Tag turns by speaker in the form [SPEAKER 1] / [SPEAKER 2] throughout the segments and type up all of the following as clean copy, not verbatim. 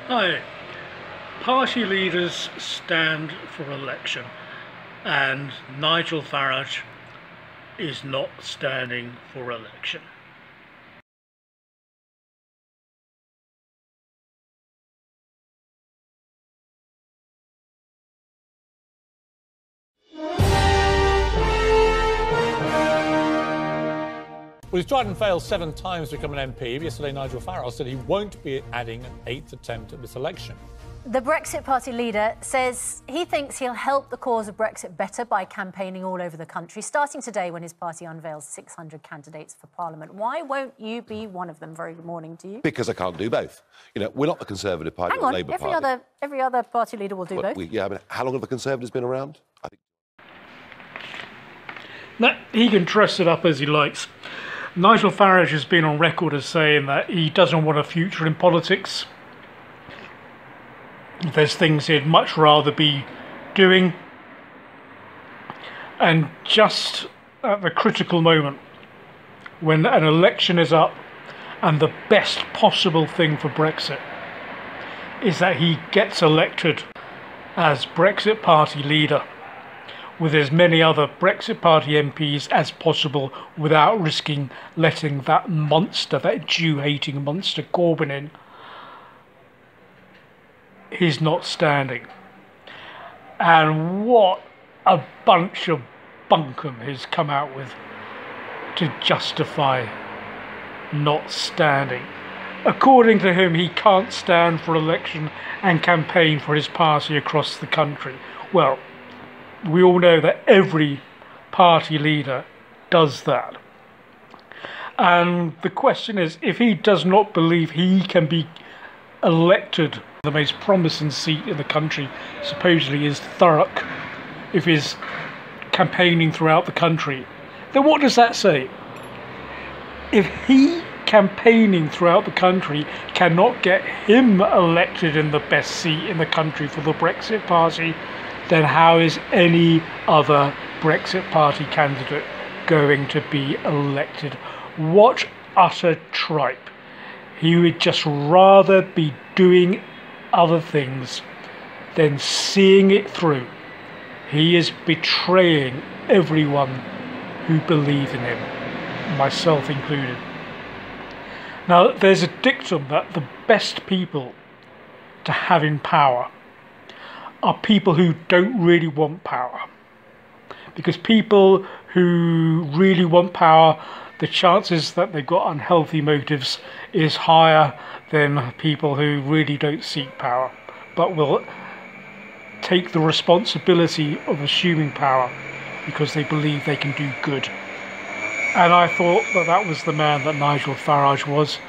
[SPEAKER 1] Hi. Party leaders stand for election, and Nigel Farage is not standing for election.
[SPEAKER 2] Well, he's tried and failed 7 times to become an MP. Yesterday, Nigel Farage said he won't be adding an 8th attempt at this election.
[SPEAKER 3] The Brexit Party leader says he thinks he'll help the cause of Brexit better by campaigning all over the country, starting today when his party unveils 600 candidates for Parliament. Why won't you be one of them? Very good morning to you.
[SPEAKER 4] Because I can't do both. You know, we're not the Conservative Party
[SPEAKER 3] Hang
[SPEAKER 4] or
[SPEAKER 3] on,
[SPEAKER 4] the Labour Party.
[SPEAKER 3] every other party leader will do both.
[SPEAKER 4] Yeah, but how long have the Conservatives been around? I think.
[SPEAKER 1] Now, he can dress it up as he likes. Nigel Farage has been on record as saying that he doesn't want a future in politics. There's things he'd much rather be doing. And just at the critical moment, when an election is up and the best possible thing for Brexit is that he gets elected as Brexit Party leader with as many other Brexit Party MPs as possible without risking letting that monster, that Jew-hating monster Corbyn in, he's not standing. And what a bunch of bunkum he's come out with to justify not standing. According to him, he can't stand for election and campaign for his party across the country. Well, we all know that every party leader does that. And the question is, if he does not believe he can be elected, the most promising seat in the country supposedly is Thurrock, if he's campaigning throughout the country, then what does that say? If he campaigning throughout the country cannot get him elected in the best seat in the country for the Brexit Party, then how is any other Brexit Party candidate going to be elected? What utter tripe. He would just rather be doing other things than seeing it through. He is betraying everyone who believe in him, myself included. Now, there's a dictum that the best people to have in power are people who don't really want power. Because people who really want power, the chances that they've got unhealthy motives is higher than people who really don't seek power, but will take the responsibility of assuming power because they believe they can do good. And I thought that that was the man that Nigel Farage was.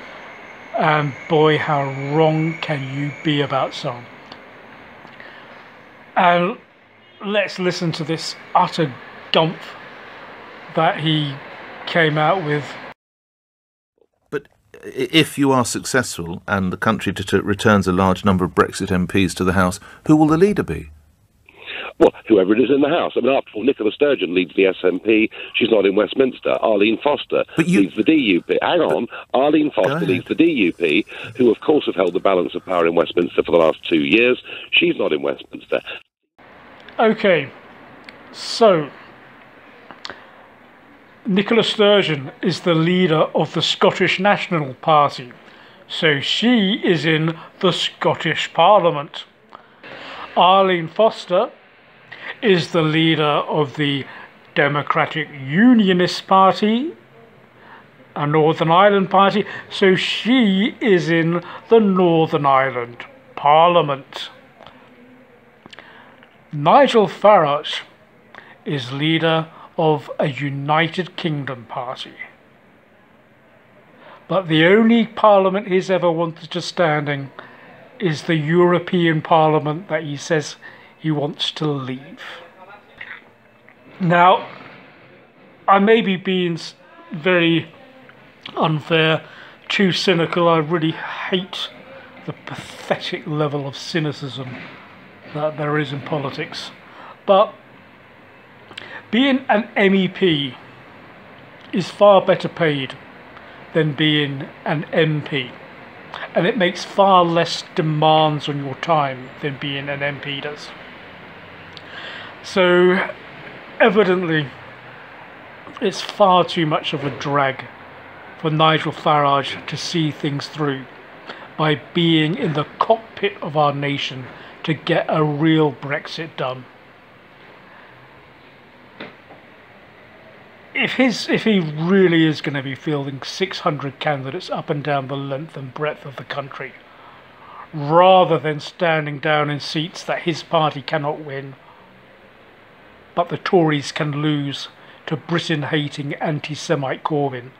[SPEAKER 1] And boy, how wrong can you be about someone. And let's listen to this utter gumph that he came out with.
[SPEAKER 5] But if you are successful and the country returns a large number of Brexit MPs to the House, who will the leader be?
[SPEAKER 4] Well, whoever it is in the House. I mean, after all, Nicola Sturgeon leads the SNP. She's not in Westminster. Arlene Foster leads the DUP. Hang on. Arlene Foster leads the DUP, who, of course, have held the balance of power in Westminster for the last 2 years. She's not in Westminster.
[SPEAKER 1] Okay, so Nicola Sturgeon is the leader of the Scottish National Party, so she is in the Scottish Parliament. Arlene Foster is the leader of the Democratic Unionist Party, a Northern Ireland party, so she is in the Northern Ireland Parliament. Nigel Farage is leader of a United Kingdom party. But the only parliament he's ever wanted to stand in is the European Parliament that he says he wants to leave. Now, I may be being very unfair, too cynical. I really hate the pathetic level of cynicism that there is in politics. But being an MEP is far better paid than being an MP. and it makes far less demands on your time than being an MP does. So evidently it's far too much of a drag for Nigel Farage to see things through by being in the cockpit of our nation to get a real Brexit done. If he really is going to be fielding 600 candidates up and down the length and breadth of the country, rather than standing down in seats that his party cannot win, but the Tories can lose to Britain-hating anti-Semite Corbyn,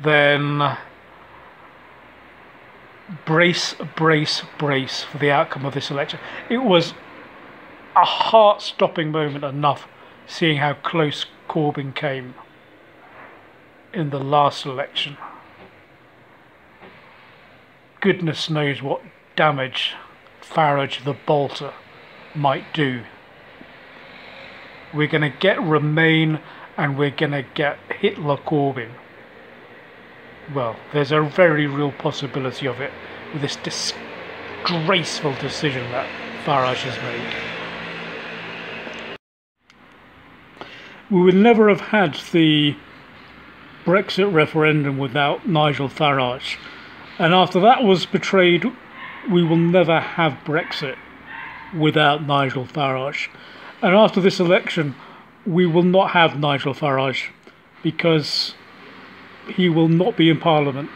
[SPEAKER 1] then brace, brace, brace for the outcome of this election. It was a heart-stopping moment enough seeing how close Corbyn came in the last election. Goodness knows what damage Farage the bolter might do. We're going to get Remain and we're going to get Hitler Corbyn. Well, there's a very real possibility of it with this disgraceful decision that Farage has made. We would never have had the Brexit referendum without Nigel Farage. And after that was betrayed, we will never have Brexit without Nigel Farage. And after this election, we will not have Nigel Farage because he will not be in Parliament.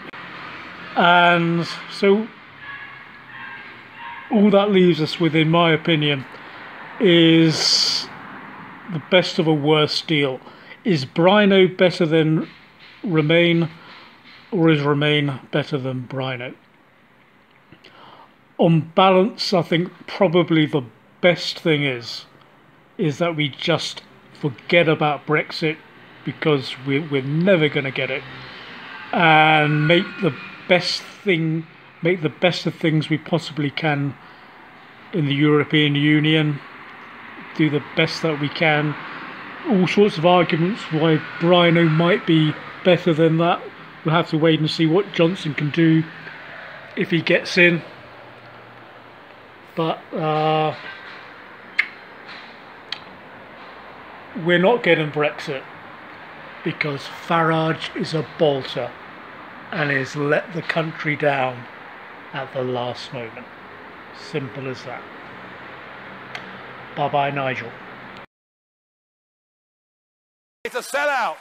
[SPEAKER 1] And so all that leaves us with, in my opinion, is the best of a worst deal. Is Brino better than Remain, or is Remain better than Brino? On balance, I think probably the best thing is that we just forget about Brexit, because we're never going to get it, and make the best of things we possibly can in the European Union. Do the best that we can. All sorts of arguments why Brino might be better than that. We'll have to wait and see what Johnson can do if he gets in. But we're not getting Brexit because Farage is a bolter and has let the country down at the last moment. Simple as that. Bye-bye, Nigel.
[SPEAKER 6] It's a sellout.